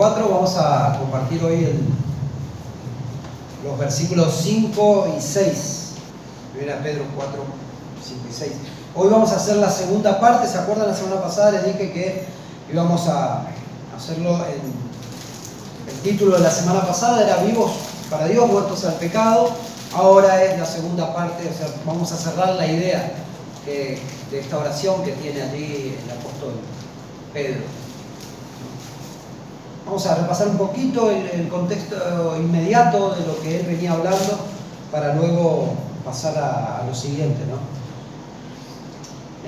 4 vamos a compartir hoy los versículos 5 y 6. 1 Pedro 4, 5 y 6. Hoy vamos a hacer la segunda parte. ¿Se acuerdan? La semana pasada les dije que íbamos a hacerlo el título de la semana pasada era Vivos para Dios, muertos al pecado. Ahora es la segunda parte, o sea, vamos a cerrar la idea de esta oración que tiene allí el apóstol Pedro. Vamos a repasar un poquito el contexto inmediato de lo que él venía hablando para luego pasar a lo siguiente, ¿no?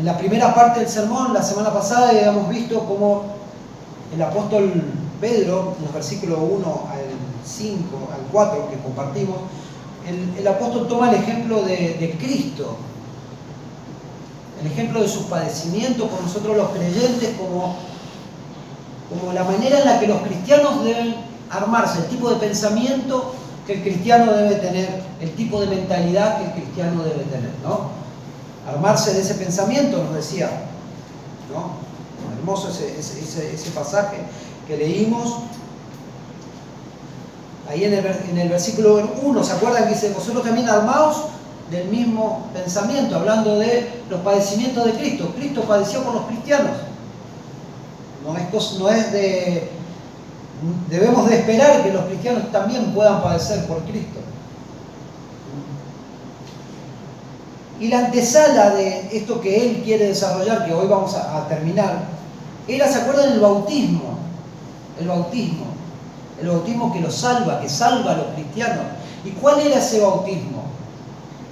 En la primera parte del sermón, la semana pasada, habíamos visto cómo el apóstol Pedro, en los versículos 1 al 5, al 4 que compartimos, el apóstol toma el ejemplo de Cristo, el ejemplo de sus padecimientos por nosotros los creyentes, como la manera en la que los cristianos deben armarse, el tipo de pensamiento que el cristiano debe tener, el tipo de mentalidad que el cristiano debe tener, ¿no? Armarse de ese pensamiento, nos decía, ¿no? Hermoso ese pasaje que leímos. Ahí en el versículo 1, ¿se acuerdan que dice, vosotros también armaos del mismo pensamiento, hablando de los padecimientos de Cristo? Cristo padeció con los cristianos. Debemos de esperar que los cristianos también puedan padecer por Cristo. Y la antesala de esto que él quiere desarrollar, que hoy vamos a terminar, era, ¿se acuerdan? El bautismo que los salva, que salva a los cristianos. ¿Y cuál era ese bautismo?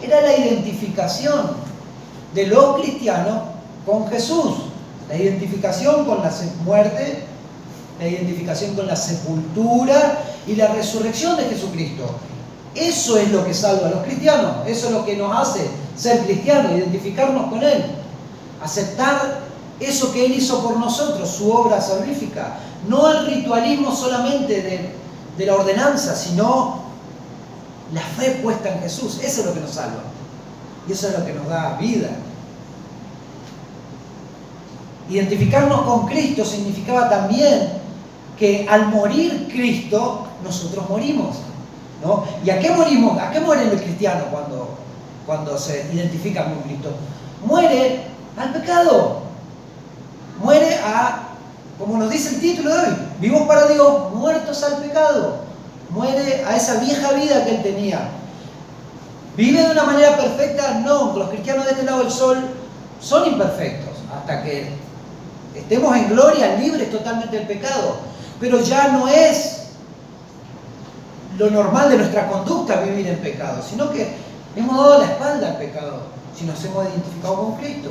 Era la identificación de los cristianos con Jesús, la identificación con la muerte, la identificación con la sepultura y la resurrección de Jesucristo. Eso es lo que salva a los cristianos, eso es lo que nos hace ser cristianos, identificarnos con Él, aceptar eso que Él hizo por nosotros, su obra salvífica. No el ritualismo solamente de la ordenanza, sino la fe puesta en Jesús. Eso es lo que nos salva. Y eso es lo que nos da vida. Identificarnos con Cristo significaba también que al morir Cristo, nosotros morimos, ¿no? ¿Y a qué morimos? ¿A qué muere el cristiano cuando se identifica con Cristo? Muere al pecado. Muere como nos dice el título de hoy, vivos para Dios, muertos al pecado. Muere a esa vieja vida que él tenía. ¿Vive de una manera perfecta? No, los cristianos de este lado del sol son imperfectos, hasta que estemos en gloria, libres totalmente del pecado. Pero ya no es lo normal de nuestra conducta vivir en pecado, sino que hemos dado la espalda al pecado, si nos hemos identificado con Cristo.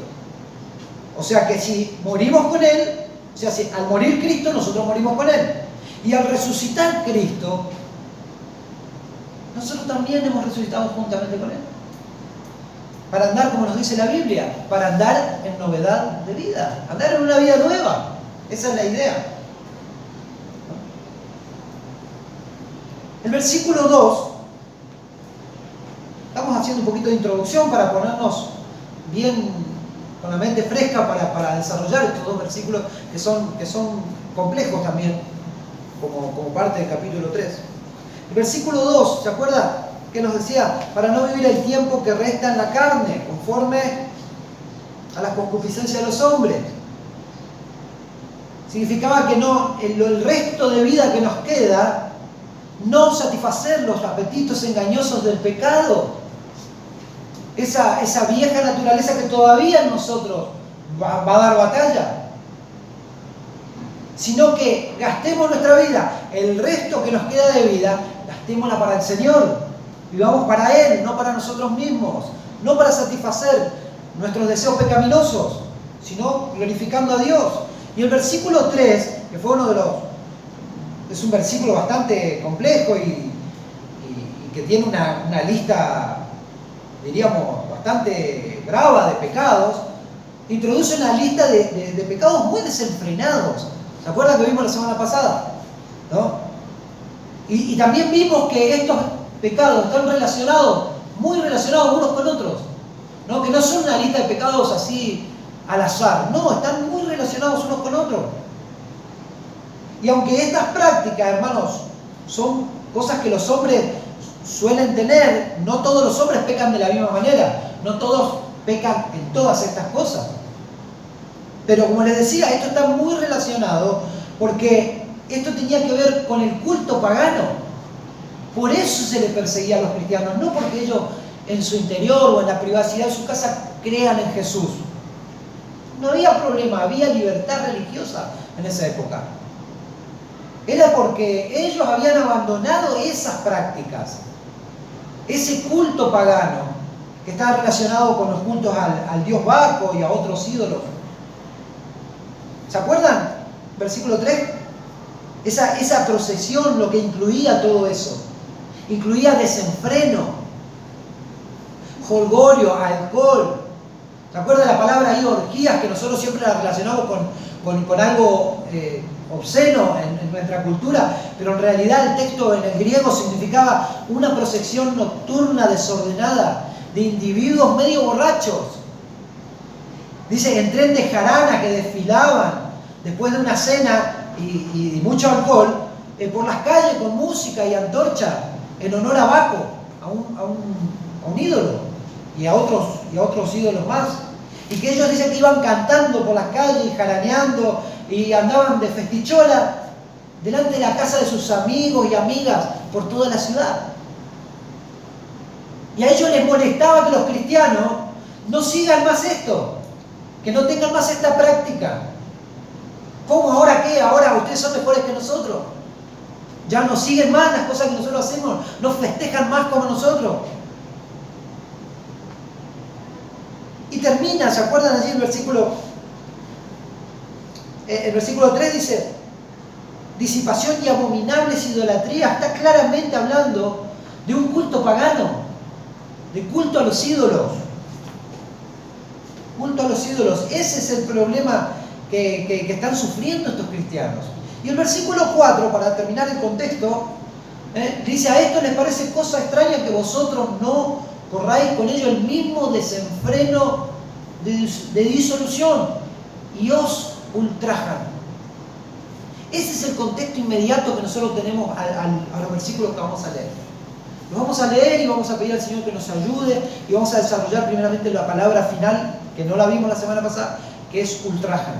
O sea que si morimos con Él, o sea, si al morir Cristo, nosotros morimos con Él. Y al resucitar Cristo, nosotros también hemos resucitado juntamente con Él. Para andar, como nos dice la Biblia, para andar en novedad de vida, andar en una vida nueva. Esa es la idea. El versículo 2, estamos haciendo un poquito de introducción para ponernos bien con la mente fresca para desarrollar estos dos versículos que son complejos también, como parte del capítulo 3. El versículo 2, ¿se acuerda? Que nos decía, para no vivir el tiempo que resta en la carne, conforme a las concupiscencias de los hombres. Significaba que el resto de vida que nos queda, no satisfacer los apetitos engañosos del pecado. Esa vieja naturaleza que todavía en nosotros va a dar batalla. Sino que gastemos nuestra vida, el resto que nos queda de vida, gastémosla para el Señor. Vivamos para Él, no para nosotros mismos. No para satisfacer nuestros deseos pecaminosos, sino glorificando a Dios. Y el versículo 3, que fue es un versículo bastante complejo y que tiene una lista, diríamos, bastante brava de pecados, introduce una lista de pecados muy desenfrenados. ¿Se acuerdan que vimos la semana pasada? ¿No? Y también vimos que estos pecados están muy relacionados unos con otros, ¿no? Que no son una lista de pecados así al azar, no, están muy relacionados unos con otros. Y aunque estas prácticas, hermanos, son cosas que los hombres suelen tener, no todos los hombres pecan de la misma manera, no todos pecan en todas estas cosas. Pero como les decía, esto está muy relacionado porque esto tenía que ver con el culto pagano. Por eso se les perseguía a los cristianos, no porque ellos en su interior o en la privacidad de su casa crean en Jesús. No había problema, había libertad religiosa en esa época. Era porque ellos habían abandonado esas prácticas, ese culto pagano que estaba relacionado con los cultos al dios Baco y a otros ídolos. ¿Se acuerdan? Versículo 3. Esa procesión, lo que incluía todo eso. Incluía desenfreno, jolgorio, alcohol. ¿Se acuerdan la palabra ahí, orgías, que nosotros siempre la relacionamos con algo obsceno en nuestra cultura? Pero en realidad el texto en el griego significaba una procesión nocturna desordenada de individuos medio borrachos. Dice, en tren de jarana que desfilaban después de una cena y mucho alcohol por las calles con música y antorcha en honor a Baco, a un ídolo y a otros ídolos más. Y que ellos dicen que iban cantando por las calles, jaraneando y andaban de festichola delante de la casa de sus amigos y amigas por toda la ciudad. Y a ellos les molestaba que los cristianos no sigan más esto, que no tengan más esta práctica. ¿Cómo? ¿Ahora qué? Ahora ustedes son mejores que nosotros. Ya no siguen más las cosas que nosotros hacemos, no festejan más como nosotros. Y termina, ¿se acuerdan allí el versículo 3 dice, disipación y abominables idolatrías? Está claramente hablando de un culto pagano, de culto a los ídolos. Culto a los ídolos. Ese es el problema que están sufriendo estos cristianos. Y el versículo 4, para terminar el contexto, dice, a esto les parece cosa extraña que vosotros no corráis con ello el mismo desenfreno de disolución y os ultrajan. Ese es el contexto inmediato que nosotros tenemos a los versículos que vamos a leer. Los vamos a leer y vamos a pedir al Señor que nos ayude y vamos a desarrollar primeramente la palabra final, que no la vimos la semana pasada, que es ultrajan.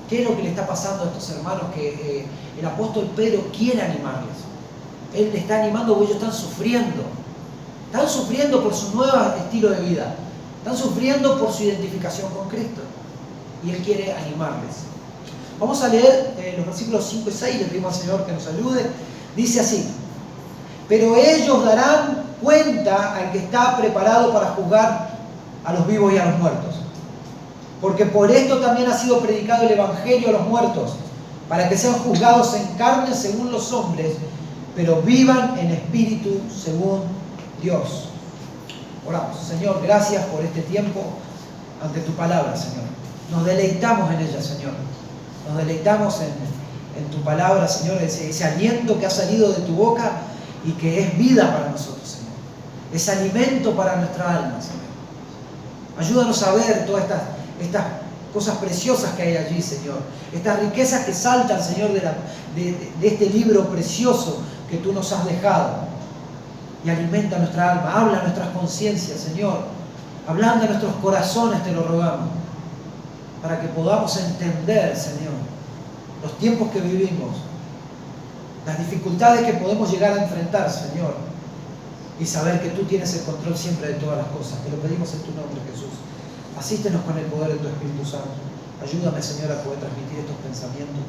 ¿Qué es lo que le está pasando a estos hermanos que el apóstol Pedro quiere animarles? Él les está animando porque ellos están sufriendo. Están sufriendo por su nuevo estilo de vida. Están sufriendo por su identificación con Cristo. Y Él quiere animarles. Vamos a leer los versículos 5 y 6. Le pedimos al Señor que nos ayude. Dice así. Pero ellos darán cuenta al que está preparado para juzgar a los vivos y a los muertos. Porque por esto también ha sido predicado el Evangelio a los muertos, para que sean juzgados en carne según los hombres, pero vivan en espíritu según Dios. Oramos. Señor, gracias por este tiempo ante tu palabra, Señor. Nos deleitamos en ella, Señor. Nos deleitamos en tu palabra, Señor, ese aliento que ha salido de tu boca y que es vida para nosotros, Señor. Es alimento para nuestra alma, Señor. Ayúdanos a ver todas estas cosas preciosas que hay allí, Señor. Estas riquezas que saltan, Señor, de este libro precioso que tú nos has dejado. Y alimenta nuestra alma, habla a nuestras conciencias, Señor. Hablando a nuestros corazones, te lo rogamos. Para que podamos entender, Señor, los tiempos que vivimos, las dificultades que podemos llegar a enfrentar, Señor. Y saber que tú tienes el control siempre de todas las cosas. Te lo pedimos en tu nombre, Jesús. Asístenos con el poder de tu Espíritu Santo. Ayúdame, Señor, a poder transmitir estos pensamientos.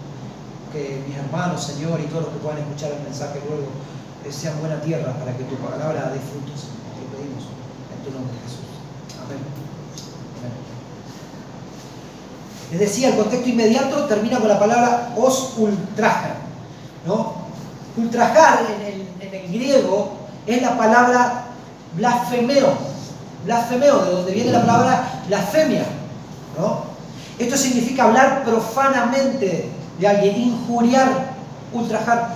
Que mis hermanos, Señor, y todos los que puedan escuchar el mensaje luego, sean buena tierra para que tu palabra dé frutos. Te lo pedimos en tu nombre, Jesús. Amén. Amén. Les decía, el contexto inmediato termina con la palabra os ultrajan, ¿no? Ultrajar en el griego es la palabra blasfemeo. Blasfemeo, de donde viene la palabra blasfemia, ¿no? Esto significa hablar profanamente de alguien, injuriar, ultrajar.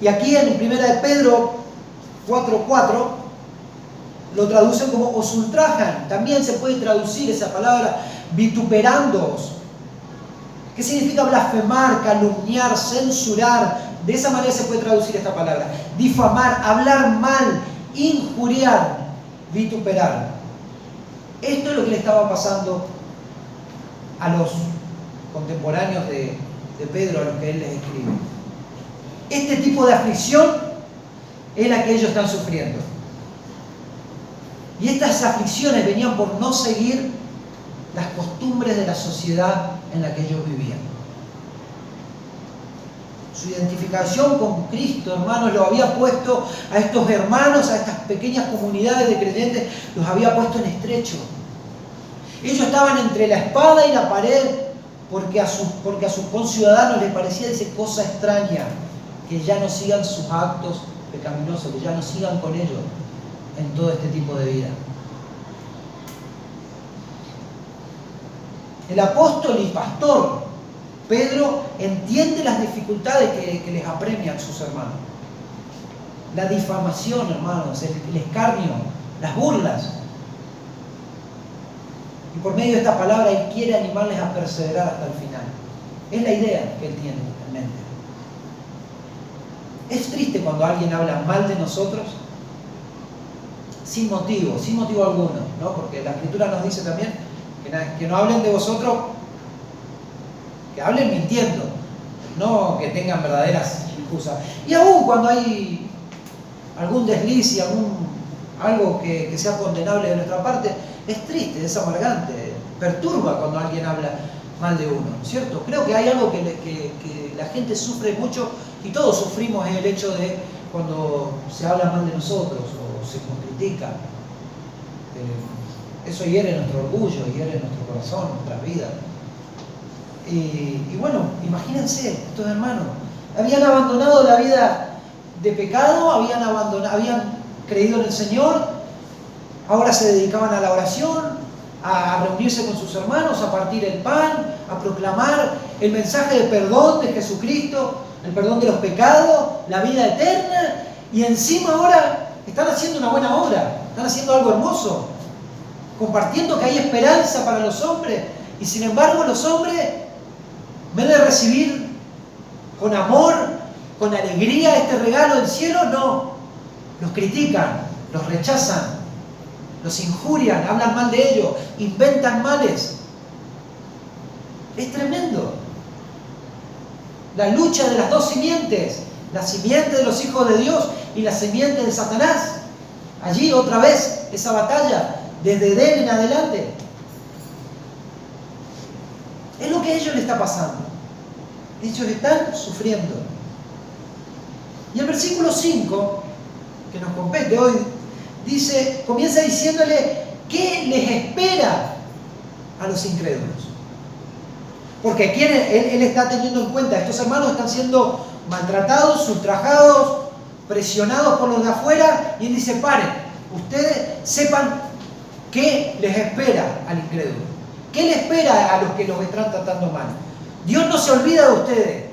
Y aquí en 1 de Pedro 4:4 lo traducen como os ultrajan. También se puede traducir esa palabra vituperándoos. ¿Qué significa blasfemar, calumniar, censurar? De esa manera se puede traducir esta palabra. Difamar, hablar mal, injuriar, vituperar. Esto es lo que le estaba pasando a los contemporáneos de Pedro, a los que él les escribe. Este tipo de aflicción es la que ellos están sufriendo. Y estas aflicciones venían por no seguir las costumbres de la sociedad en la que ellos vivían. Su identificación con Cristo, hermanos, lo había puesto a estos hermanos, a estas pequeñas comunidades de creyentes, los había puesto en estrecho. Ellos estaban entre la espada y la pared porque a sus conciudadanos les parecía esa cosa extraña, que ya no sigan sus actos pecaminosos, que ya no sigan con ellos en todo este tipo de vida. El apóstol y pastor Pedro entiende las dificultades que les apremian sus hermanos. La difamación, hermanos, el escarnio, las burlas. Y por medio de esta palabra él quiere animarles a perseverar hasta el final. Es la idea que él tiene en mente. Es triste cuando alguien habla mal de nosotros sin motivo alguno, ¿no? Porque la Escritura nos dice también que no hablen de vosotros, que hablen mintiendo, no que tengan verdaderas excusas. Y aún cuando hay algún desliz y algo que sea condenable de nuestra parte, es triste, es amargante, perturba cuando alguien habla mal de uno, ¿cierto? Creo que hay algo que la gente sufre mucho y todos sufrimos, es el hecho de cuando se habla mal de nosotros o se nos critica. Eso hiere nuestro orgullo, hiere nuestro corazón, nuestras vidas. Y bueno, imagínense, estos hermanos habían abandonado la vida de pecado, habían creído en el Señor, ahora se dedicaban a la oración, a reunirse con sus hermanos, a partir el pan, a proclamar el mensaje de perdón de Jesucristo, el perdón de los pecados, la vida eterna, y encima ahora están haciendo una buena obra, están haciendo algo hermoso, compartiendo que hay esperanza para los hombres, y sin embargo los hombres, en vez de recibir con amor, con alegría este regalo del cielo, no, los critican, los rechazan, los injurian, hablan mal de ellos, inventan males. Es tremendo. La lucha de las dos simientes, la simiente de los hijos de Dios y la simiente de Satanás. Allí otra vez esa batalla, desde Edén en adelante. Es lo que a ellos les está pasando. Ellos están sufriendo. Y el versículo 5, que nos compete hoy, comienza diciéndole qué les espera a los incrédulos. Porque aquí él está teniendo en cuenta, estos hermanos están siendo maltratados, ultrajados, presionados por los de afuera, y él dice, paren, ustedes sepan qué les espera al incrédulo. ¿Qué le espera a los que los están tratando mal? Dios no se olvida de ustedes.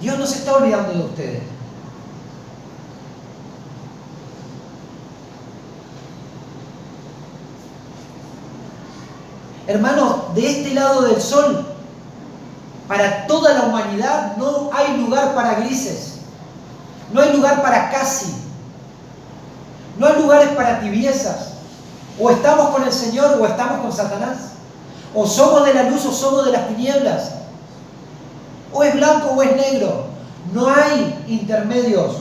Dios no se está olvidando de ustedes. Hermanos, de este lado del sol, para toda la humanidad no hay lugar para grises. No hay lugar para casi. No hay lugares para tibiezas. O estamos con el Señor o estamos con Satanás. O somos de la luz o somos de las tinieblas. O es blanco o es negro. No hay intermedios.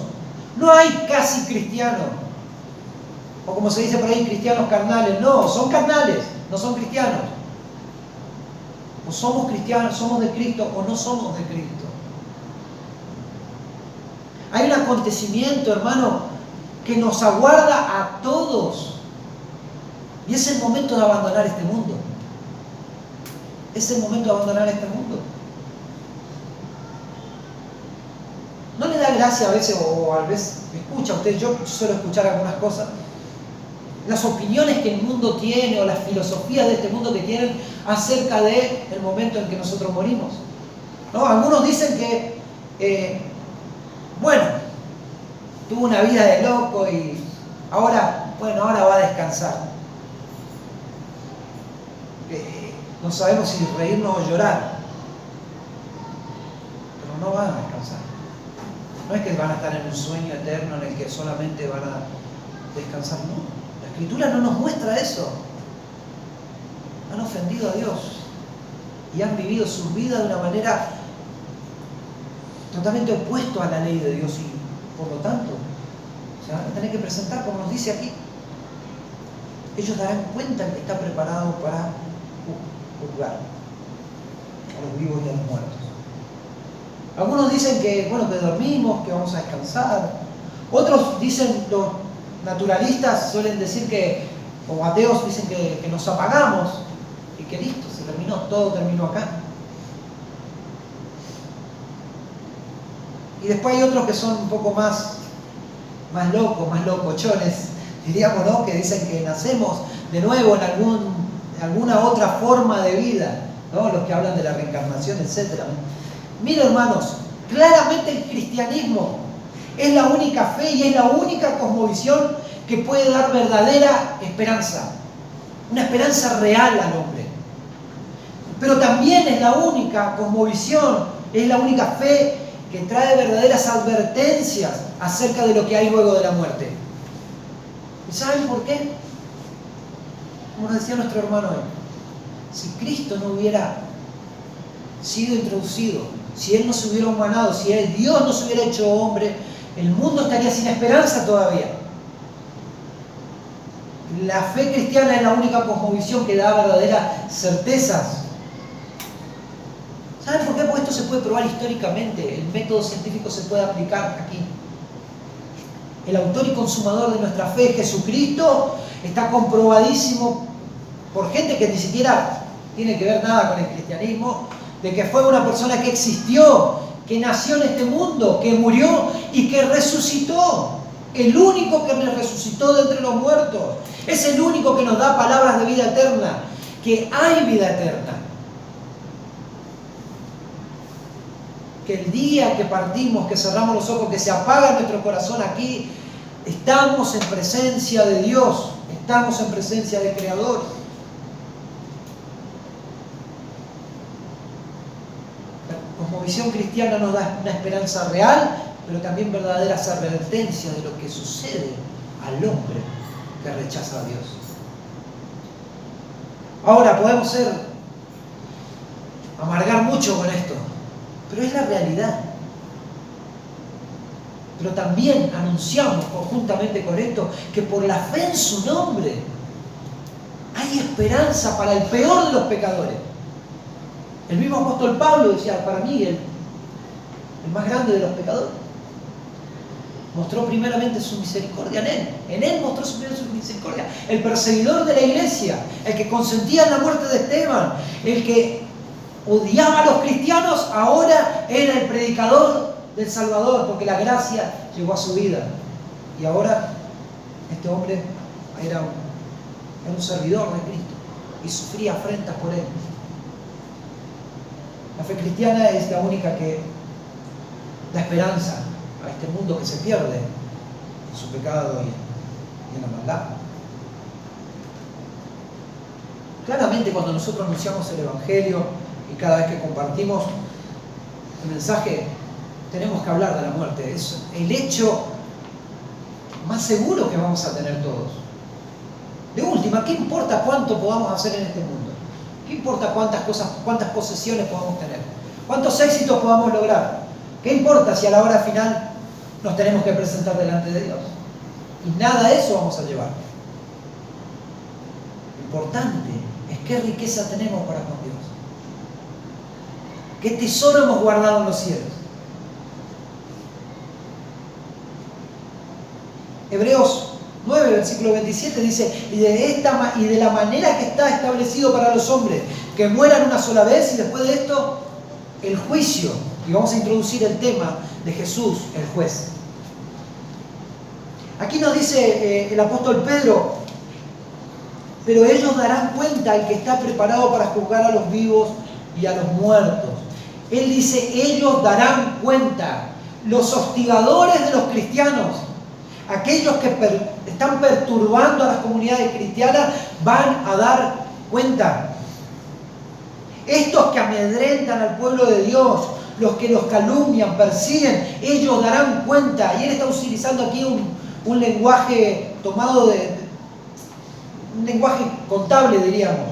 No hay casi cristianos. O como se dice por ahí, cristianos carnales. No, son carnales, no son cristianos. O somos cristianos, somos de Cristo o no somos de Cristo. Hay un acontecimiento, hermano, que nos aguarda a todos. Y es el momento de abandonar este mundo. Es el momento de abandonar este mundo. ¿No le da gracia a veces, o a veces escucha usted, yo suelo escuchar algunas cosas, las opiniones que el mundo tiene o las filosofías de este mundo que tienen acerca del momento en que nosotros morimos? ¿No? Algunos dicen que, bueno, tuvo una vida de loco y ahora va a descansar. No sabemos si reírnos o llorar. no van a descansar. No es que van a estar en un sueño eterno en el que solamente van a descansar, no. La Escritura no nos muestra eso. Han ofendido a Dios y han vivido su vida de una manera totalmente opuesta a la ley de Dios y por lo tanto se van a tener que presentar, como nos dice aquí. Ellos darán cuenta que está preparado para juzgar a los vivos y a los muertos. Algunos dicen que, bueno, que dormimos, que vamos a descansar. Otros dicen, los naturalistas suelen decir que, o ateos dicen que nos apagamos y que listo, se terminó, todo terminó acá. Y después hay otros que son un poco más locos, más locochones, diríamos, ¿no? Que dicen que nacemos de nuevo en alguna otra forma de vida, ¿no? Los que hablan de la reencarnación, etc. Miren, hermanos, claramente el cristianismo es la única fe y es la única cosmovisión que puede dar verdadera esperanza, una esperanza real al hombre. Pero también es la única cosmovisión, es la única fe que trae verdaderas advertencias acerca de lo que hay luego de la muerte. ¿Y saben por qué? Como nos decía nuestro hermano hoy, si Cristo no hubiera sido introducido, si Él no se hubiera humanado, si Dios no se hubiera hecho hombre, el mundo estaría sin esperanza todavía. La fe cristiana es la única cosmovisión que da verdaderas certezas. ¿Saben por qué? Porque esto se puede probar históricamente, el método científico se puede aplicar aquí. El autor y consumador de nuestra fe, Jesucristo, está comprobadísimo por gente que ni siquiera tiene que ver nada con el cristianismo, de que fue una persona que existió, que nació en este mundo, que murió y que resucitó. El único que resucitó de entre los muertos. Es el único que nos da palabras de vida eterna, que hay vida eterna. Que el día que partimos, que cerramos los ojos, que se apaga nuestro corazón aquí, estamos en presencia de Dios, estamos en presencia del Creador. La cosmovisión cristiana nos da una esperanza real, pero también verdaderas advertencias de lo que sucede al hombre que rechaza a Dios. Ahora, podemos amargar mucho con esto, pero es la realidad. Pero también anunciamos conjuntamente con esto que por la fe en su nombre hay esperanza para el peor de los pecadores. El mismo apóstol Pablo decía, para mí el más grande de los pecadores. Mostró primeramente su misericordia en Él. En Él mostró su misericordia. El perseguidor de la iglesia, el que consentía en la muerte de Esteban, el que odiaba a los cristianos, ahora era el predicador del Salvador, porque la gracia llegó a su vida. Y ahora este hombre era un servidor de Cristo y sufría afrentas por Él. La fe cristiana es la única que da esperanza a este mundo que se pierde en su pecado y en la maldad. Claramente, cuando nosotros anunciamos el Evangelio y cada vez que compartimos el mensaje, tenemos que hablar de la muerte. Es el hecho más seguro que vamos a tener todos. De última, ¿qué importa cuánto podamos hacer en este mundo? ¿Qué importa cuántas posesiones podamos tener? ¿Cuántos éxitos podamos lograr? ¿Qué importa si a la hora final nos tenemos que presentar delante de Dios? Y nada de eso vamos a llevar. Lo importante es qué riqueza tenemos para con Dios. ¿Qué tesoro hemos guardado en los cielos? Hebreos 9, versículo 27 dice, y de la manera que está establecido para los hombres, que mueran una sola vez y después de esto, el juicio. Y vamos a introducir el tema de Jesús, el juez. Aquí nos dice el apóstol Pedro, pero ellos darán cuenta al que está preparado para juzgar a los vivos y a los muertos. Él dice, ellos darán cuenta. Los hostigadores de los cristianos, aquellos que están perturbando a las comunidades cristianas, van a dar cuenta. Estos que amedrentan al pueblo de Dios, los que los calumnian, persiguen, ellos darán cuenta. Y él está utilizando aquí un lenguaje tomado un lenguaje contable, diríamos,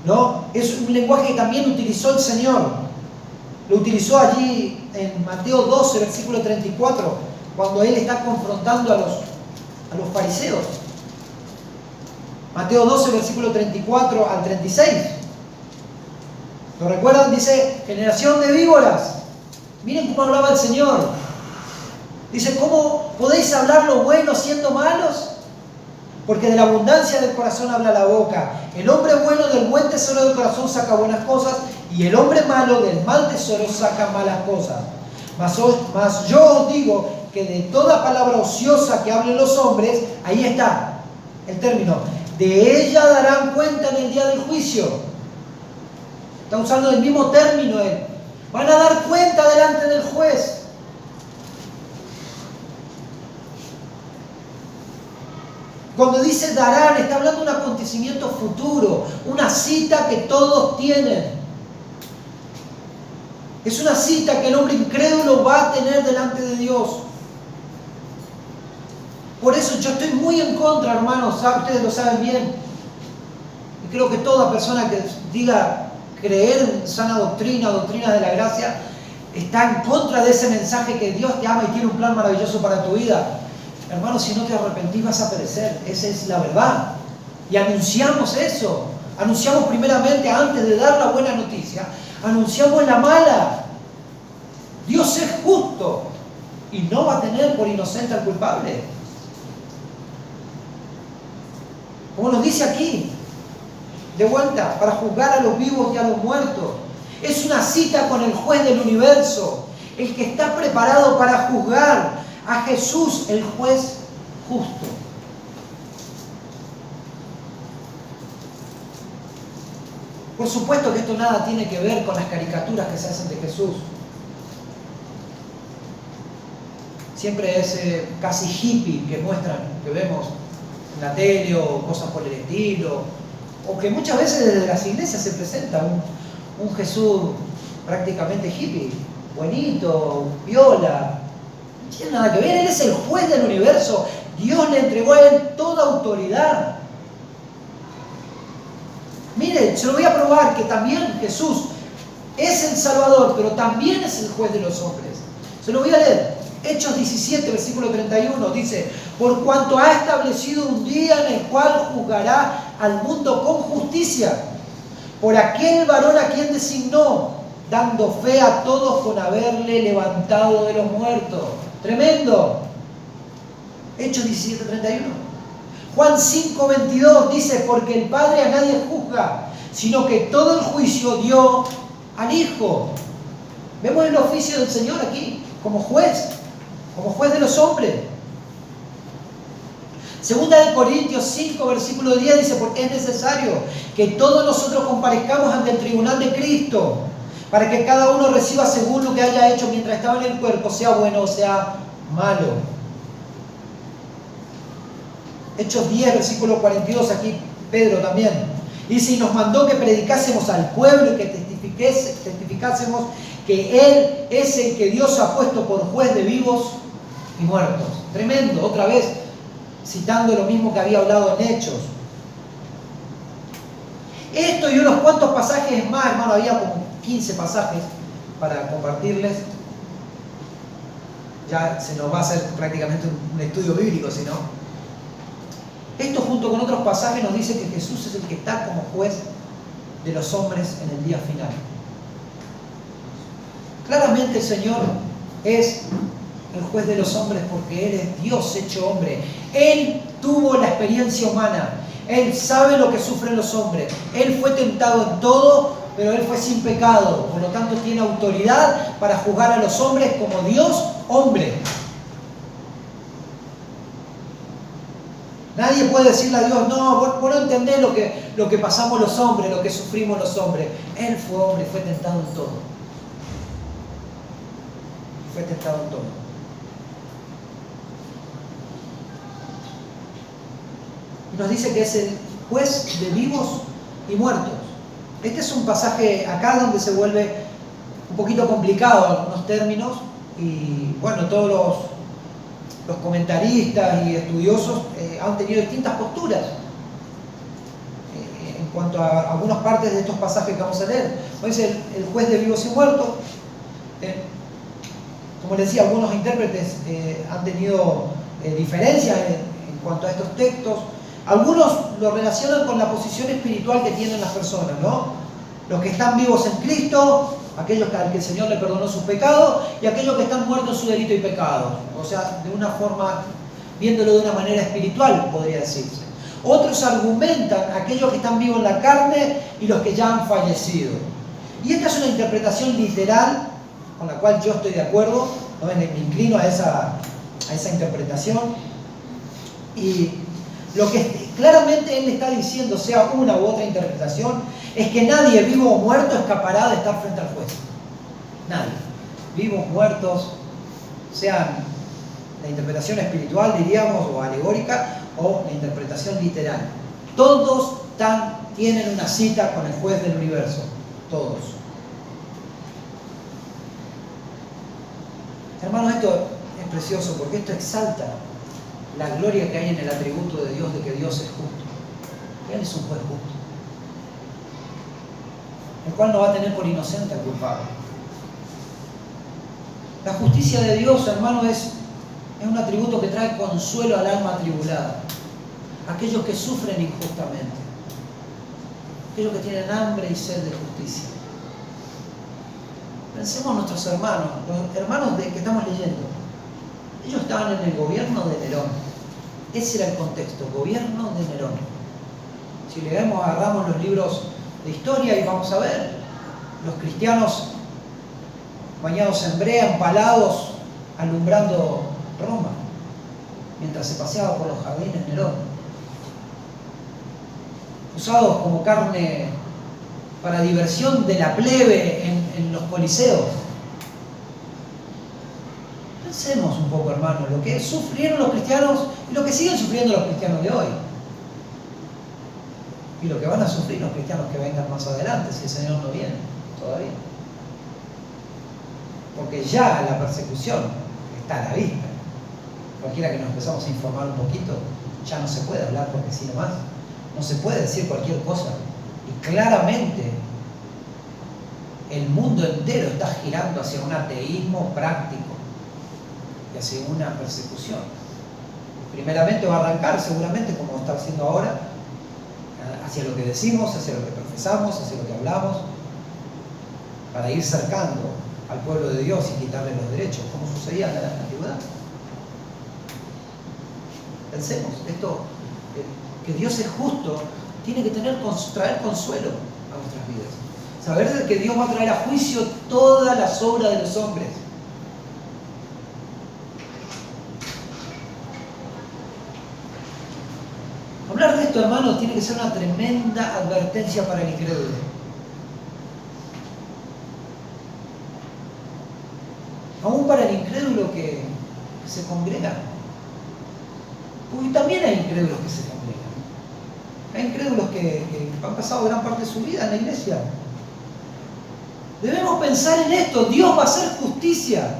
¿no? Es un lenguaje que también utilizó el Señor. Lo utilizó allí en Mateo 12, versículo 34, cuando él está confrontando a los fariseos. Mateo 12, versículo 34 al 36. ¿Lo recuerdan? Dice, generación de víboras. Miren cómo hablaba el Señor. Dice, ¿cómo podéis hablar lo bueno siendo malos? Porque de la abundancia del corazón habla la boca. El hombre bueno del buen tesoro del corazón saca buenas cosas, y el hombre malo del mal tesoro saca malas cosas. Mas yo os digo que de toda palabra ociosa que hablen los hombres, ahí está el término, de ella darán cuenta en el día del juicio. Está usando el mismo término él. Van a dar cuenta delante del juez. Cuando dice darán, está hablando de un acontecimiento futuro, una cita que todos tienen. Es una cita que el hombre incrédulo va a tener delante de Dios. Por eso yo estoy muy en contra, hermanos, ustedes lo saben bien. Y creo que toda persona que diga creer en sana doctrina, doctrina de la gracia, está en contra de ese mensaje que Dios te ama y tiene un plan maravilloso para tu vida. Hermano, si no te arrepentís vas a perecer. Esa es la verdad. Y anunciamos eso. Anunciamos primeramente, antes de dar la buena noticia, anunciamos la mala. Dios es justo y no va a tener por inocente al culpable. Como nos dice aquí, de vuelta, para juzgar a los vivos y a los muertos. Es una cita con el juez del universo, el que está preparado para juzgar. A Jesús, el juez justo. Por supuesto que esto nada tiene que ver con las caricaturas que se hacen de Jesús. Siempre es casi hippie que muestran, que vemos en la tele o cosas por el estilo. O que muchas veces desde las iglesias se presenta un Jesús prácticamente hippie. Buenito, viola. No tiene nada que ver, Él es el juez del universo. Dios le entregó a Él toda autoridad. Miren, se lo voy a probar que también Jesús es el Salvador, pero también es el juez de los hombres. Se lo voy a leer. Hechos 17, versículo 31, dice, por cuanto ha establecido un día en el cual juzgará al mundo con justicia, por aquel varón a quien designó, dando fe a todos con haberle levantado de los muertos. Tremendo. Hechos 17, 31. Juan 5, 22 dice, porque el Padre a nadie juzga, sino que todo el juicio dio al Hijo. Vemos el oficio del Señor aquí, como juez de los hombres. Segunda de Corintios 5, versículo 10 dice, porque es necesario que todos nosotros comparezcamos ante el tribunal de Cristo, para que cada uno reciba según lo que haya hecho mientras estaba en el cuerpo, sea bueno o sea malo. Hechos 10, versículo 42, aquí Pedro también. Dice, y nos mandó que predicásemos al pueblo y que testificásemos que Él es el que Dios ha puesto por juez de vivos y muertos. Tremendo, otra vez, citando lo mismo que había hablado en Hechos. Esto y unos cuantos pasajes más, hermano, había como 15 pasajes para compartirles. Ya se nos va a hacer prácticamente un estudio bíblico, si no. Esto junto con otros pasajes nos dice que Jesús es el que está como juez de los hombres en el día final. Claramente el Señor es el juez de los hombres porque Él es Dios hecho hombre. Él tuvo la experiencia humana. Él sabe lo que sufren los hombres. Él fue tentado en todo, pero Él fue sin pecado. Por lo tanto tiene autoridad para juzgar a los hombres como Dios hombre. Nadie puede decirle a Dios, no, vos no entendés lo que pasamos los hombres, lo que sufrimos los hombres. Él fue hombre, fue tentado en todo. Fue tentado en todo. Y nos dice que es el juez de vivos y muertos. Este es un pasaje acá donde se vuelve un poquito complicado algunos términos y bueno, todos los comentaristas y estudiosos han tenido distintas posturas en cuanto a algunas partes de estos pasajes que vamos a leer. Como dice el juez de vivos y muertos, como les decía, algunos intérpretes han tenido diferencias en cuanto a estos textos. Algunos lo relacionan con la posición espiritual que tienen las personas, ¿no? Los que están vivos en Cristo, aquellos al que el Señor le perdonó sus pecados, y aquellos que están muertos en su delito y pecado. O sea, de una forma, viéndolo de una manera espiritual, podría decirse. Otros argumentan aquellos que están vivos en la carne y los que ya han fallecido. Y esta es una interpretación literal con la cual yo estoy de acuerdo, ¿no? Me inclino a esa interpretación. Y lo que claramente él está diciendo, sea una u otra interpretación, es que nadie, vivo o muerto, escapará de estar frente al juez. Nadie. Vivos, muertos, sean la interpretación espiritual, diríamos, o alegórica, o la interpretación literal. Todos tienen una cita con el juez del universo. Todos. Hermanos, esto es precioso porque esto exalta la gloria que hay en el atributo de Dios, de que Dios es justo. Él es un juez justo, el cual no va a tener por inocente al culpable. La justicia de Dios, hermano, es un atributo que trae consuelo al alma atribulada. Aquellos que sufren injustamente, aquellos que tienen hambre y sed de justicia. Pensemos en nuestros hermanos, los hermanos que estamos leyendo. Ellos estaban en el gobierno de Nerón. Ese era el contexto, gobierno de Nerón. Si leemos, agarramos los libros de historia y vamos a ver los cristianos bañados en brea, empalados, alumbrando Roma, mientras se paseaba por los jardines Nerón. Usados como carne para diversión de la plebe en los coliseos. Pensemos un poco, hermanos, lo que sufrieron los cristianos y lo que siguen sufriendo los cristianos de hoy. Y lo que van a sufrir los cristianos que vengan más adelante, si el Señor no viene todavía. Porque ya la persecución está a la vista. Cualquiera que nos empezamos a informar un poquito, ya no se puede hablar porque sí nomás. No se puede decir cualquier cosa. Y claramente el mundo entero está girando hacia un ateísmo práctico y hacia una persecución. Primeramente va a arrancar, seguramente, como está haciendo ahora, hacia lo que decimos, hacia lo que profesamos, hacia lo que hablamos, para ir cercando al pueblo de Dios y quitarle los derechos, como sucedía en la antigüedad. Pensemos, esto, que Dios es justo, tiene que traer consuelo a nuestras vidas. Saber de que Dios va a traer a juicio todas las obras de los hombres. Hablar de esto, hermanos, tiene que ser una tremenda advertencia para el incrédulo. Aún para el incrédulo que se congrega. Porque también hay incrédulos que se congregan. Hay incrédulos que han pasado gran parte de su vida en la iglesia. Debemos pensar en esto. Dios va a hacer justicia.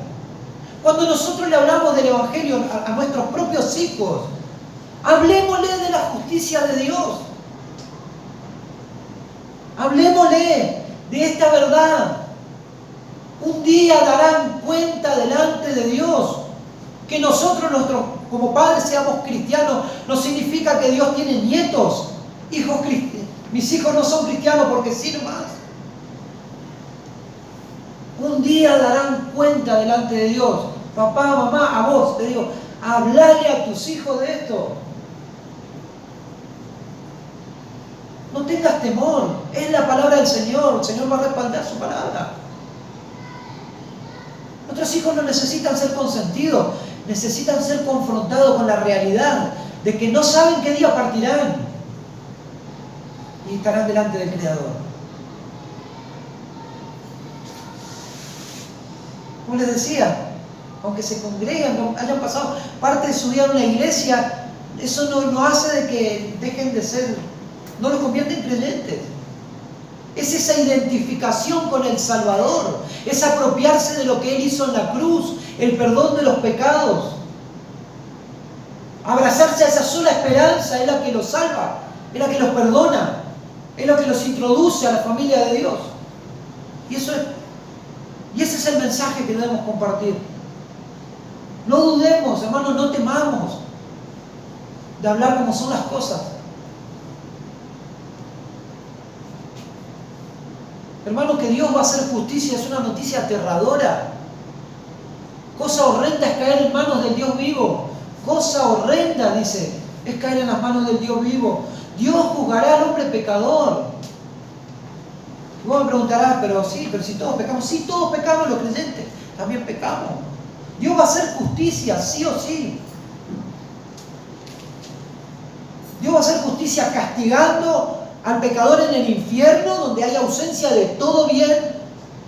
Cuando nosotros le hablamos del Evangelio a nuestros propios hijos, hablemosle de la justicia de Dios. Hablemosle de esta verdad. Un día darán cuenta delante de Dios. Que nosotros, como padres, seamos cristianos, no significa que Dios tiene nietos, hijos cristianos. Mis hijos no son cristianos porque sí nomás. Un día darán cuenta delante de Dios. Papá, mamá, a vos te digo, hablale a tus hijos de esto. No tengas temor, es la palabra del Señor. El Señor va a respaldar su palabra. Nuestros hijos no necesitan ser consentidos, necesitan ser confrontados con la realidad de que no saben qué día partirán y estarán delante del Creador. Como les decía, aunque se congregan, hayan pasado parte de su vida en la iglesia, eso no hace de que dejen de ser, no los convierte en creyentes. Es esa identificación con el Salvador, es apropiarse de lo que Él hizo en la cruz, el perdón de los pecados. Abrazarse a esa sola esperanza es la que los salva, es la que los perdona, es la que los introduce a la familia de Dios. Y ese es el mensaje que debemos compartir. No dudemos, hermanos, no temamos de hablar como son las cosas. Hermano, que Dios va a hacer justicia es una noticia aterradora. Cosa horrenda es caer en manos del Dios vivo. Cosa horrenda, dice, es caer en las manos del Dios vivo. Dios juzgará al hombre pecador. Y vos me preguntarás, pero si todos pecamos. Sí, todos pecamos, los creyentes también pecamos. Dios va a hacer justicia, sí o sí. Dios va a hacer justicia castigando al pecador en el infierno, donde hay ausencia de todo bien,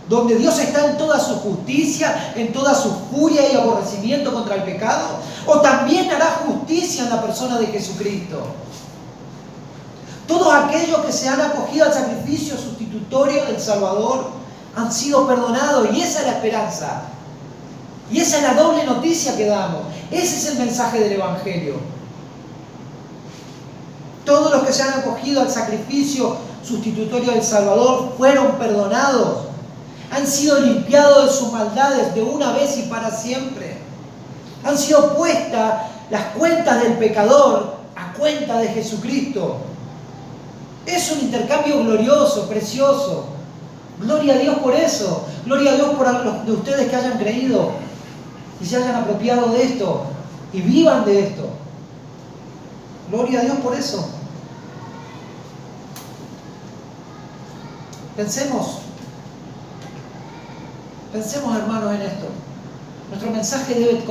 donde Dios está en toda su justicia, en toda su furia y aborrecimiento contra el pecado, o también hará justicia en la persona de Jesucristo. Todos aquellos que se han acogido al sacrificio sustitutorio del Salvador han sido perdonados, y esa es la esperanza. Y esa es la doble noticia que damos. Ese es el mensaje del Evangelio. Todos los que se han acogido al sacrificio sustitutorio del Salvador fueron perdonados. Han sido limpiados de sus maldades de una vez y para siempre. Han sido puestas las cuentas del pecador a cuenta de Jesucristo. Es un intercambio glorioso, precioso. Gloria a Dios por eso. Gloria a Dios por los de ustedes que hayan creído y se hayan apropiado de esto y vivan de esto. Gloria a Dios por eso. Pensemos, hermanos, en esto. Nuestro mensaje debe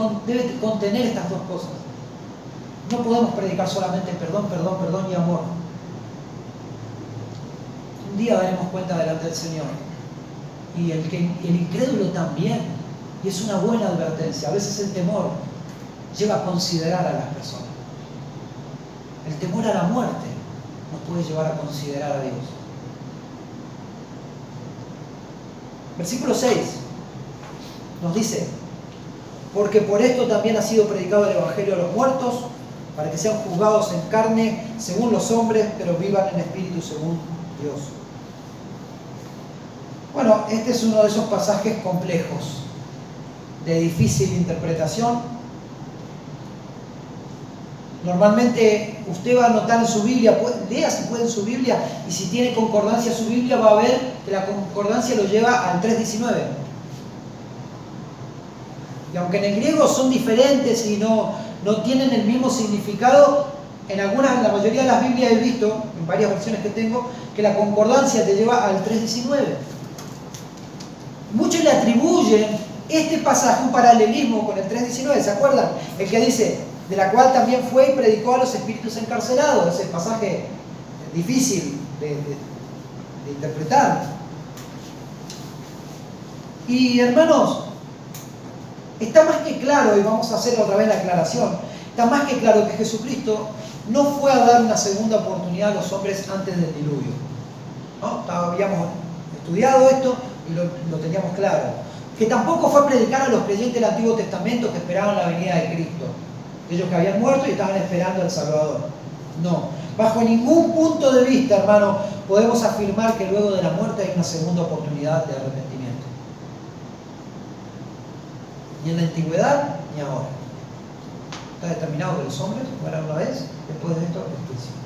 contener estas dos cosas. No podemos predicar solamente perdón, perdón, perdón y amor. Un día daremos cuenta delante del Señor. Y el incrédulo también. Y es una buena advertencia. A veces el temor lleva a considerar a las personas. El temor a la muerte nos puede llevar a considerar a Dios. Versículo 6 nos dice: porque por esto también ha sido predicado el Evangelio a los muertos, para que sean juzgados en carne según los hombres, pero vivan en espíritu según Dios. Bueno, este es uno de esos pasajes complejos, de difícil interpretación. Normalmente usted va a anotar en su Biblia, lea si puede en su Biblia, y si tiene concordancia su Biblia va a ver que la concordancia lo lleva al 3.19. Y aunque en el griego son diferentes y no tienen el mismo significado, en la mayoría de las Biblias he visto, en varias versiones que tengo, que la concordancia te lleva al 3.19. Muchos le atribuyen este pasaje un paralelismo con el 3.19, ¿se acuerdan? El que dice: de la cual también fue y predicó a los espíritus encarcelados. Ese pasaje difícil de interpretar. Y hermanos, está más que claro, y vamos a hacer otra vez la aclaración, está más que claro que Jesucristo no fue a dar una segunda oportunidad a los hombres antes del diluvio, ¿no? Habíamos estudiado esto y lo teníamos claro. Que tampoco fue a predicar a los creyentes del Antiguo Testamento que esperaban la venida de Cristo. Ellos que habían muerto y estaban esperando al Salvador. No. Bajo ningún punto de vista, hermano, podemos afirmar que luego de la muerte hay una segunda oportunidad de arrepentimiento. Ni en la antigüedad, ni ahora. Está determinado que los hombres mueran una vez, después de esto, el juicio.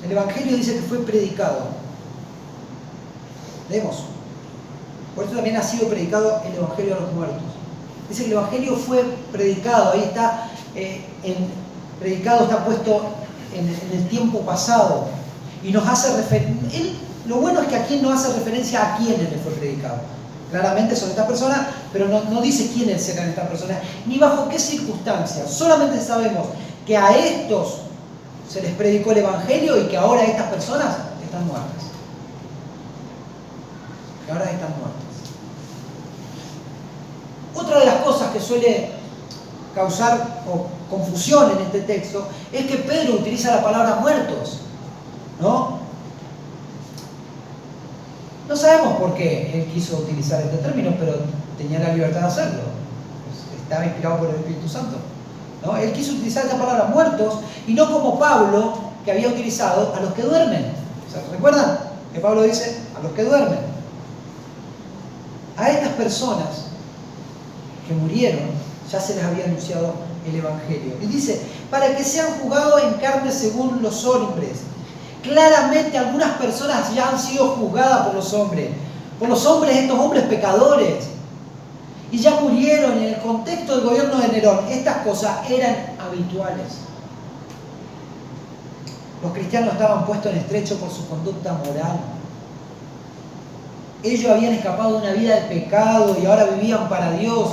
El Evangelio dice que fue predicado. Leemos. Por eso también ha sido predicado el Evangelio a los muertos. Dice que el Evangelio fue predicado. Ahí está, predicado está puesto en el tiempo pasado. Y nos hace referencia. Lo bueno es que aquí no hace referencia a quiénes le fue predicado. Claramente son estas personas, pero no dice quiénes serán estas personas, ni bajo qué circunstancias. Solamente sabemos que a estos se les predicó el Evangelio y que ahora estas personas están muertas. Que ahora están muertas. Otra de las cosas que suele causar confusión en este texto es que Pedro utiliza la palabra muertos, ¿no? No sabemos por qué él quiso utilizar este término, pero tenía la libertad de hacerlo. Estaba inspirado por el Espíritu Santo, ¿no? Él quiso utilizar esta palabra muertos y no como Pablo, que había utilizado a los que duermen. ¿Se recuerdan? Que Pablo dice a los que duermen. A estas personas que murieron ya se les había anunciado el Evangelio. Y dice, para que sean juzgados en carne según los hombres. Claramente algunas personas ya han sido juzgadas por los hombres, estos hombres pecadores, y ya murieron en el contexto del gobierno de Nerón. Estas cosas eran habituales. Los cristianos estaban puestos en estrecho por su conducta moral. Ellos habían escapado de una vida de pecado y ahora vivían para Dios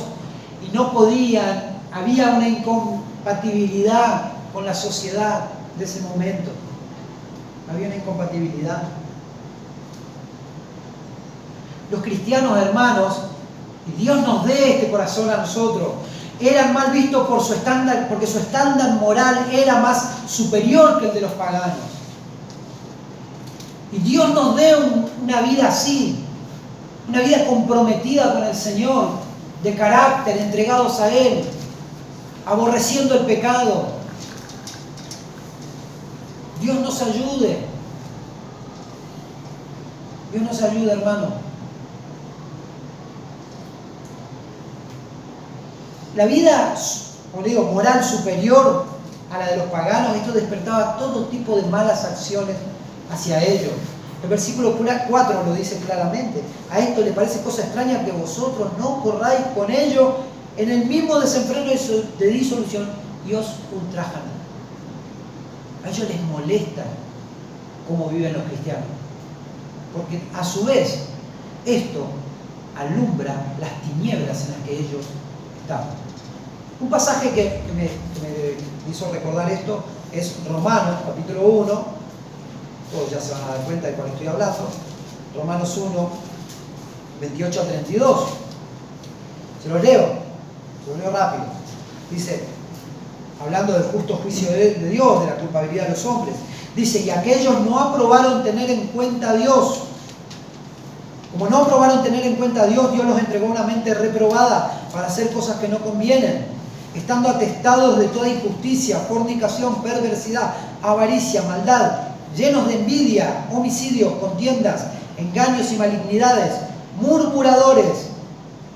y no podían, había una incompatibilidad con la sociedad de ese momento. Había una incompatibilidad. Los cristianos, hermanos, y Dios nos dé este corazón a nosotros, eran mal vistos por su estándar, porque su estándar moral era más superior que el de los paganos. Y Dios nos dé una vida así, una vida comprometida con el Señor, de carácter, entregados a Él, aborreciendo el pecado. Dios nos ayude. Dios nos ayude, hermano. La vida, como digo, moral superior a la de los paganos, esto despertaba todo tipo de malas acciones hacia ellos. El versículo 4 lo dice claramente. A esto le parece cosa extraña que vosotros no corráis con ellos en el mismo desenfreno de disolución y os ultrajan. A ellos les molesta cómo viven los cristianos, porque a su vez esto alumbra las tinieblas en las que ellos estaban. Un pasaje que me hizo recordar esto es Romanos capítulo 1, todos ya se van a dar cuenta de cuál estoy hablando, Romanos 1, 28 a 32. Se lo leo rápido. Dice, hablando del justo juicio de Dios, de la culpabilidad de los hombres, dice, y aquellos no aprobaron tener en cuenta a Dios. Como no aprobaron tener en cuenta a Dios, Dios los entregó a una mente reprobada para hacer cosas que no convienen, estando atestados de toda injusticia, fornicación, perversidad, avaricia, maldad, llenos de envidia, homicidios, contiendas, engaños y malignidades, murmuradores,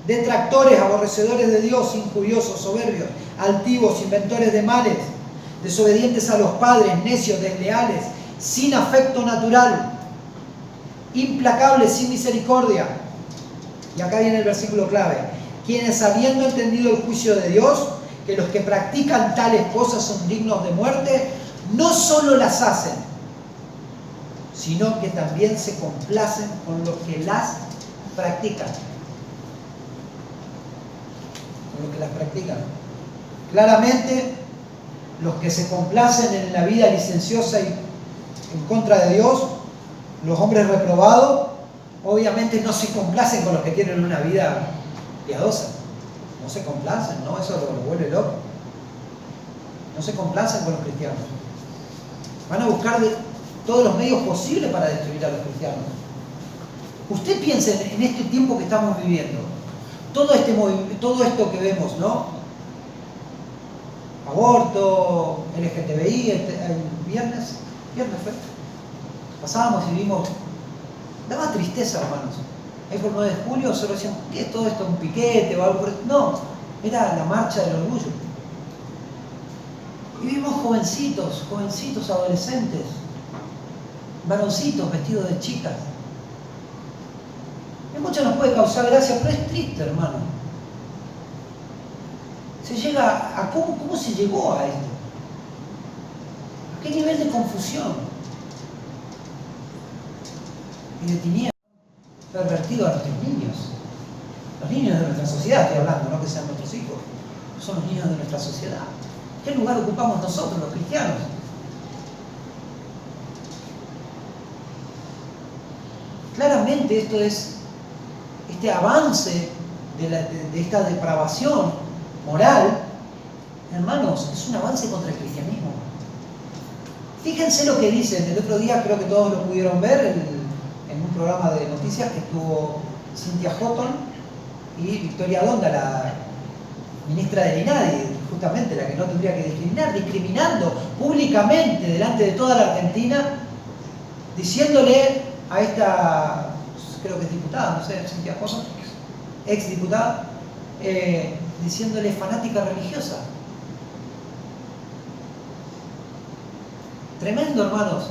detractores, aborrecedores de Dios, injuriosos, soberbios, altivos, inventores de males, desobedientes a los padres, necios, desleales, sin afecto natural, implacables, sin misericordia. Y acá viene el versículo clave. Quienes, habiendo entendido el juicio de Dios, que los que practican tales cosas son dignos de muerte, no solo las hacen, sino que también se complacen con los que las practican. Con los que las practican. Claramente, los que se complacen en la vida licenciosa y en contra de Dios, los hombres reprobados, obviamente no se complacen con los que tienen una vida piadosa. No se complacen, ¿no? Eso lo vuelve loco. No se complacen con los cristianos. Van a buscar todos los medios posibles para destruir a los cristianos. Usted piense en este tiempo que estamos viviendo. Todo esto que vemos, ¿no? Aborto, LGTBI, el viernes fue. Pasábamos y vimos, daba tristeza, hermanos. Ahí por 9 de julio solo decían, ¿qué es todo esto? ¿Un piquete o algo? No, era la marcha del orgullo. Y vimos jovencitos adolescentes, varoncitos vestidos de chicas. Y mucho nos puede causar gracia, pero es triste, hermano. Se llega a ¿cómo se llegó a esto? ¿A qué nivel de confusión? Y de tinieblas pervertido a nuestros niños. Los niños de nuestra sociedad, estoy hablando, no que sean nuestros hijos. Son los niños de nuestra sociedad. ¿Qué lugar ocupamos nosotros, los cristianos? Claramente esto es, este avance de esta depravación moral, hermanos, es un avance contra el cristianismo. Fíjense lo que dicen. El otro día creo que todos lo pudieron ver en un programa de noticias que estuvo Cynthia Houghton y Victoria Donda, la ministra del INADI, justamente la que no tendría que discriminar, discriminando públicamente delante de toda la Argentina, diciéndole a esta, creo que es diputada, no sé, Cynthia Houghton, ex diputada, diciéndole fanática religiosa. Tremendo, hermanos.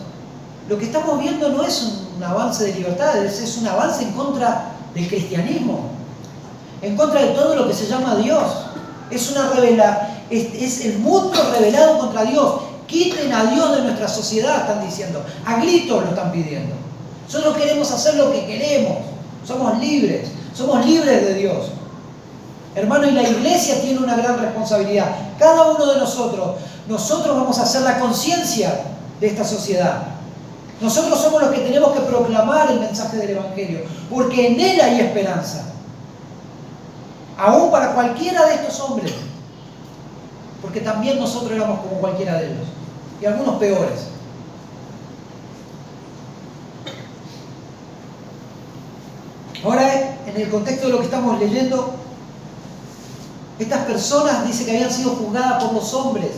Lo que estamos viendo no es un avance de libertad, es un avance en contra del cristianismo, en contra de todo lo que se llama Dios. Es el mundo revelado contra Dios. Quiten a Dios de nuestra sociedad, están diciendo. A gritos lo están pidiendo. Nosotros queremos hacer lo que queremos. Somos libres de Dios. Hermano, y la iglesia tiene una gran responsabilidad. Cada uno de nosotros vamos a hacer la conciencia de esta sociedad. Nosotros somos los que tenemos que proclamar el mensaje del Evangelio, porque en él hay esperanza. Aún para cualquiera de estos hombres, porque también nosotros éramos como cualquiera de ellos, y algunos peores. Ahora, en el contexto de lo que estamos leyendo, estas personas dice que habían sido juzgadas por los hombres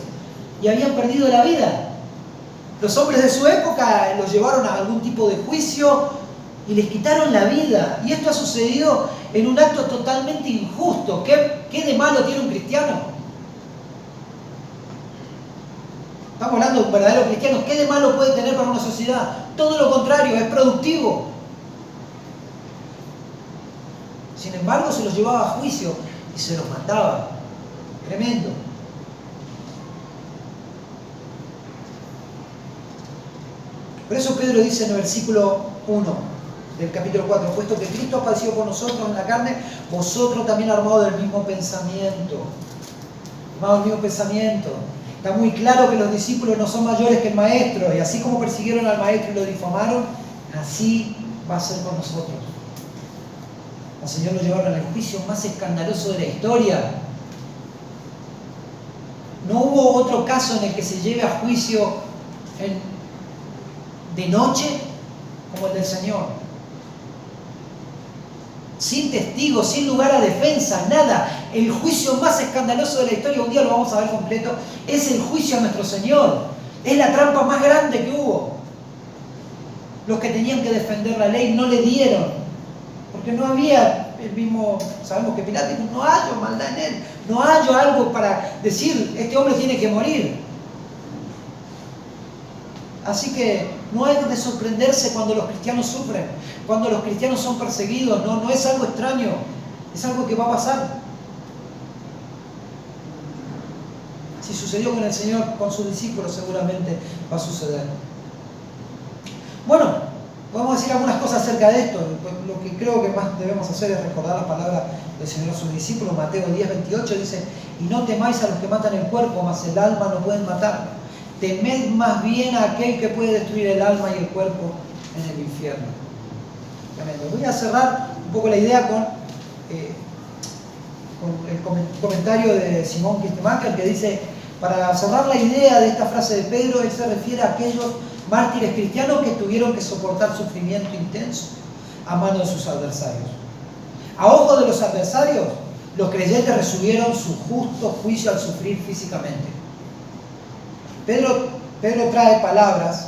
y habían perdido la vida. Los hombres de su época los llevaron a algún tipo de juicio y les quitaron la vida. Y esto ha sucedido en un acto totalmente injusto. ¿Qué de malo tiene un cristiano? Estamos hablando de un verdadero cristiano. ¿Qué de malo puede tener para una sociedad? Todo lo contrario, es productivo. Sin embargo, se los llevaba a juicio y se los mataba. Tremendo. Por eso Pedro dice en el versículo 1 del capítulo 4, puesto que Cristo ha padecido por nosotros en la carne, vosotros también armados del mismo pensamiento. Armados del mismo pensamiento. Está muy claro que los discípulos no son mayores que el maestro, y así como persiguieron al maestro y lo difamaron, así va a ser con nosotros. Al Señor lo llevaron al juicio más escandaloso de la historia. No hubo otro caso en el que se lleve a juicio de noche como el del Señor. Sin testigos, sin lugar a defensa, nada. El juicio más escandaloso de la historia, un día lo vamos a ver completo, es el juicio a nuestro Señor. Es la trampa más grande que hubo. Los que tenían que defender la ley no le dieron, porque no había el mismo, sabemos que Pilato dijo, no hallo maldad en él, no hallo algo para decir, este hombre tiene que morir. Así que no hay de sorprenderse cuando los cristianos sufren, cuando los cristianos son perseguidos, no es algo extraño, es algo que va a pasar. Si sucedió con el Señor, con sus discípulos seguramente va a suceder. Bueno, vamos a decir algunas cosas acerca de esto. Lo que creo que más debemos hacer es recordar las palabras del Señor a sus discípulos. Mateo 10:28 dice, y no temáis a los que matan el cuerpo, mas el alma no pueden matar. Temed más bien a aquel que puede destruir el alma y el cuerpo en el infierno. Tremendo. Voy a cerrar un poco la idea con el comentario de Simón Kistemacher, que dice, para cerrar la idea de esta frase de Pedro, él se refiere a aquellos mártires cristianos que tuvieron que soportar sufrimiento intenso a manos de sus adversarios. A ojos de los adversarios, los creyentes recibieron su justo juicio al sufrir físicamente. Pedro trae palabras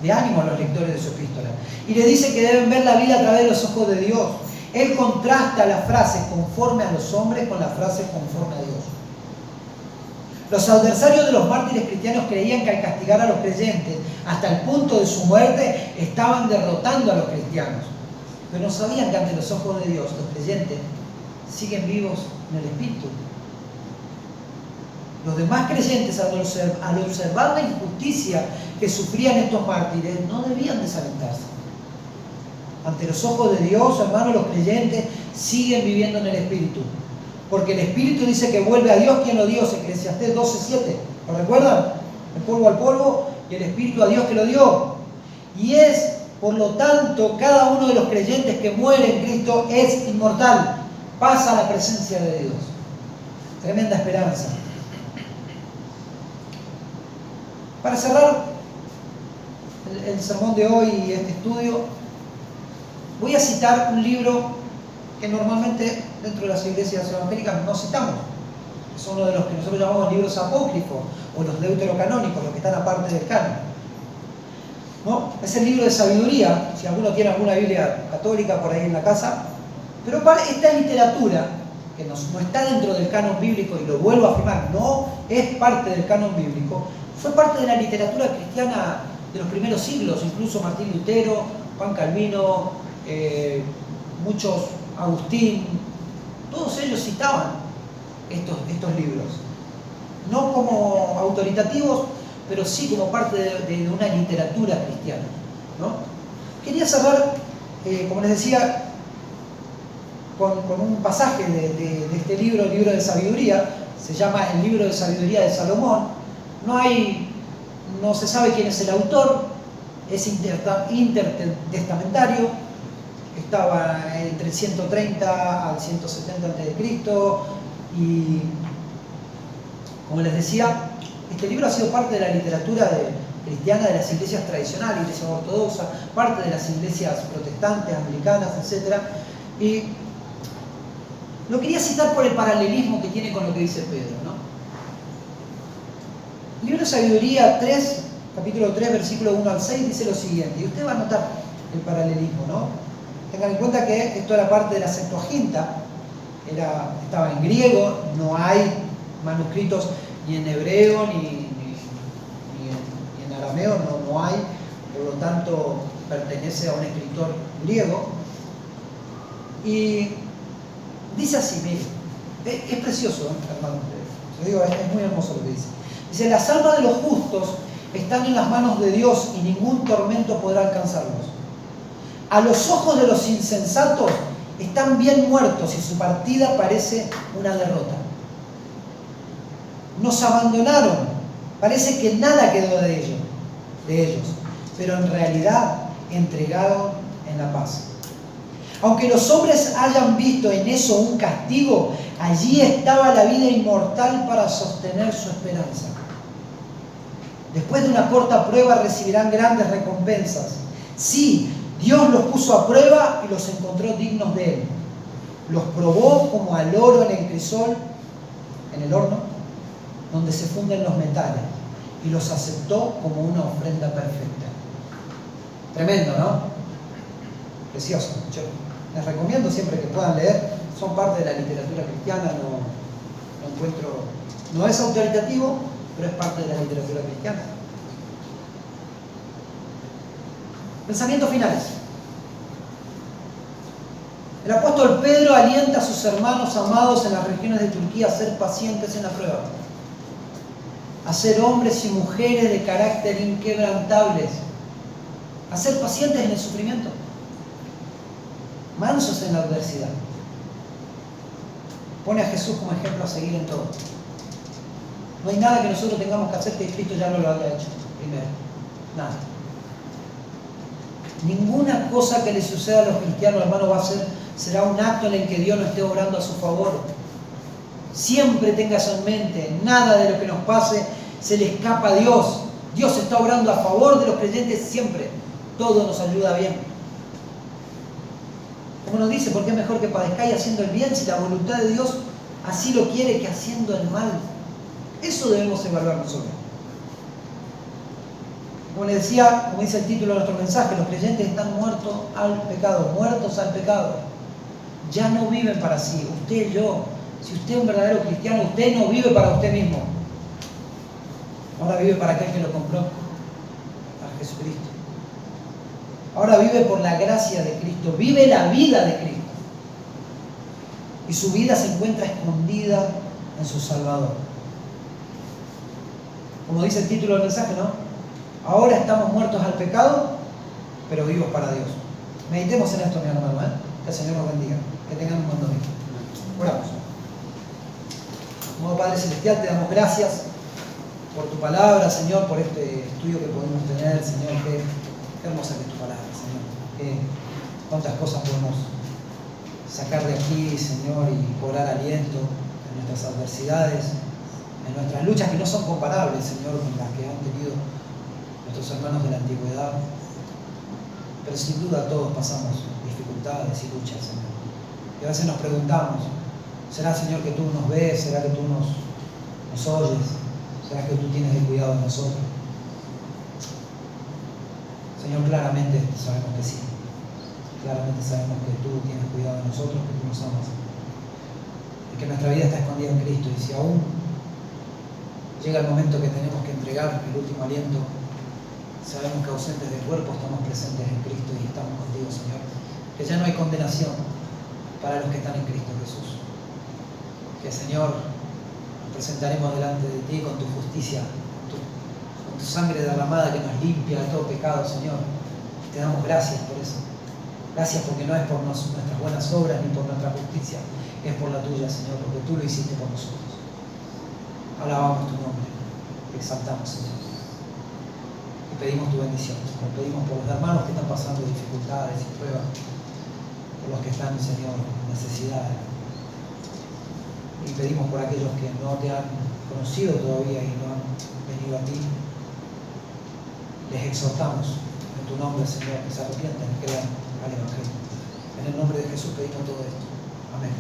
de ánimo a los lectores de su epístola y le dice que deben ver la vida a través de los ojos de Dios. Él contrasta la frase conforme a los hombres con la frase conforme a Dios. Los adversarios de los mártires cristianos creían que al castigar a los creyentes hasta el punto de su muerte estaban derrotando a los cristianos, pero no sabían que ante los ojos de Dios los creyentes siguen vivos en el Espíritu. Los demás creyentes, al observar la injusticia que sufrían estos mártires, no debían desalentarse. Ante los ojos de Dios, hermanos, los creyentes siguen viviendo en el Espíritu. Porque el Espíritu dice que vuelve a Dios quien lo dio, Eclesiastés 12:7. ¿Lo recuerdan? El polvo al polvo y el Espíritu a Dios que lo dio. Y es, por lo tanto, cada uno de los creyentes que muere en Cristo es inmortal. Pasa a la presencia de Dios. Tremenda esperanza. Para cerrar el sermón de hoy y este estudio, voy a citar un libro que normalmente dentro de las iglesias evangélicas no citamos. Es uno de los que nosotros llamamos libros apócrifos o los deuterocanónicos, los que están aparte del canon, ¿no? Es el libro de sabiduría, si alguno tiene alguna Biblia católica por ahí en la casa, pero para esta literatura, que no está dentro del canon bíblico, y lo vuelvo a afirmar, no es parte del canon bíblico, fue parte de la literatura cristiana de los primeros siglos, incluso Martín Lutero, Juan Calvino, muchos, Agustín, todos ellos citaban estos libros, no como autoritativos, pero sí como parte de una literatura cristiana, ¿no? Quería cerrar, como les decía, con un pasaje de este libro, el libro de sabiduría. Se llama el libro de sabiduría de Salomón. No se sabe quién es el autor, es intertestamentario, estaba entre el 130 al 170 a.C. y, como les decía, este libro ha sido parte de la literatura cristiana de las iglesias tradicionales, iglesia ortodoxa, parte de las iglesias protestantes, anglicanas, etc. Y lo quería citar por el paralelismo que tiene con lo que dice Pedro, ¿no? El libro de Sabiduría 3, capítulo 3, versículo 1 al 6, dice lo siguiente, y usted va a notar el paralelismo, ¿no? Tengan en cuenta que esto era parte de la Septuaginta, estaba en griego, no hay manuscritos ni en hebreo ni en arameo, no hay, por lo tanto pertenece a un escritor griego. Y dice así, mire, es precioso, hermano, te digo, es muy hermoso lo que dice. Dice, las almas de los justos están en las manos de Dios y ningún tormento podrá alcanzarlos. A los ojos de los insensatos están bien muertos y su partida parece una derrota. Nos abandonaron, parece que nada quedó de ellos, pero en realidad entregaron en la paz. Aunque los hombres hayan visto en eso un castigo, allí estaba la vida inmortal para sostener su esperanza. Después de una corta prueba recibirán grandes recompensas. Sí, Dios los puso a prueba y los encontró dignos de Él. Los probó como al oro en el crisol, en el horno, donde se funden los metales, y los aceptó como una ofrenda perfecta. Tremendo, ¿no? Precioso. Yo les recomiendo siempre que puedan leer, son parte de la literatura cristiana, no es autoritativo, pero es parte de la literatura cristiana. Pensamientos finales. El apóstol Pedro alienta a sus hermanos amados en las regiones de Turquía a ser pacientes en la prueba, a ser hombres y mujeres de carácter inquebrantables, a ser pacientes en el sufrimiento, mansos en la adversidad. Pone a Jesús como ejemplo a seguir en todo. No hay nada que nosotros tengamos que hacer que Cristo ya no lo haya hecho primero. Nada. Ninguna cosa que le suceda a los cristianos, hermano, será un acto en el que Dios no esté obrando a su favor. Siempre tenga eso en mente. Nada de lo que nos pase se le escapa a Dios. Dios está obrando a favor de los creyentes siempre. Todo nos ayuda bien. Como nos dice, porque es mejor que padezcáis haciendo el bien si la voluntad de Dios así lo quiere que haciendo el mal. Eso debemos evaluar nosotros. Como les decía, como dice el título de nuestro mensaje, los creyentes están muertos al pecado. Ya no viven para sí, usted y yo. Si usted es un verdadero cristiano, usted no vive para usted mismo. Ahora vive para aquel que lo compró, para Jesucristo. Ahora vive por la gracia de Cristo, vive la vida de Cristo. Y su vida se encuentra escondida en su Salvador. Como dice el título del mensaje, ¿no? Ahora estamos muertos al pecado, pero vivos para Dios. Meditemos en esto, mi hermano, que el Señor nos bendiga. Que tengan un buen domingo. Oramos. Amado Padre Celestial, te damos gracias por tu palabra, Señor, por este estudio que podemos tener, Señor. Qué hermosa que es tu palabra, Señor. Cuántas cosas podemos sacar de aquí, Señor, y cobrar aliento. en nuestras adversidades, en nuestras luchas que no son comparables, Señor, con las que han tenido nuestros hermanos de la antigüedad. Pero sin duda todos pasamos dificultades y luchas, Señor. Y a veces nos preguntamos, ¿será, Señor, que tú nos ves? ¿Será que tú nos oyes? ¿Será que tú tienes el cuidado de nosotros? Señor, claramente sabemos que sí. Claramente sabemos que tú tienes cuidado de nosotros, que tú nos amas. Y que nuestra vida está escondida en Cristo. Y si aún llega el momento que tenemos que entregar el último aliento, sabemos que ausentes del cuerpo estamos presentes en Cristo y estamos contigo, Señor. Que ya no hay condenación para los que están en Cristo Jesús. Que, Señor, nos presentaremos delante de ti con tu justicia, con tu sangre derramada que nos limpia de todo pecado, Señor. Te damos gracias por eso. Gracias porque no es por nuestras buenas obras ni por nuestra justicia, es por la tuya, Señor, porque tú lo hiciste por nosotros. Alabamos tu nombre, te exaltamos, Señor. Y pedimos tu bendición, Señor. Pedimos por los hermanos que están pasando dificultades y pruebas, por los que están, Señor, en necesidad. Y pedimos por aquellos que no te han conocido todavía y no han venido a ti. Les exhortamos en tu nombre, Señor, que se arrepientan y crean al Evangelio. En el nombre de Jesús pedimos todo esto. Amén.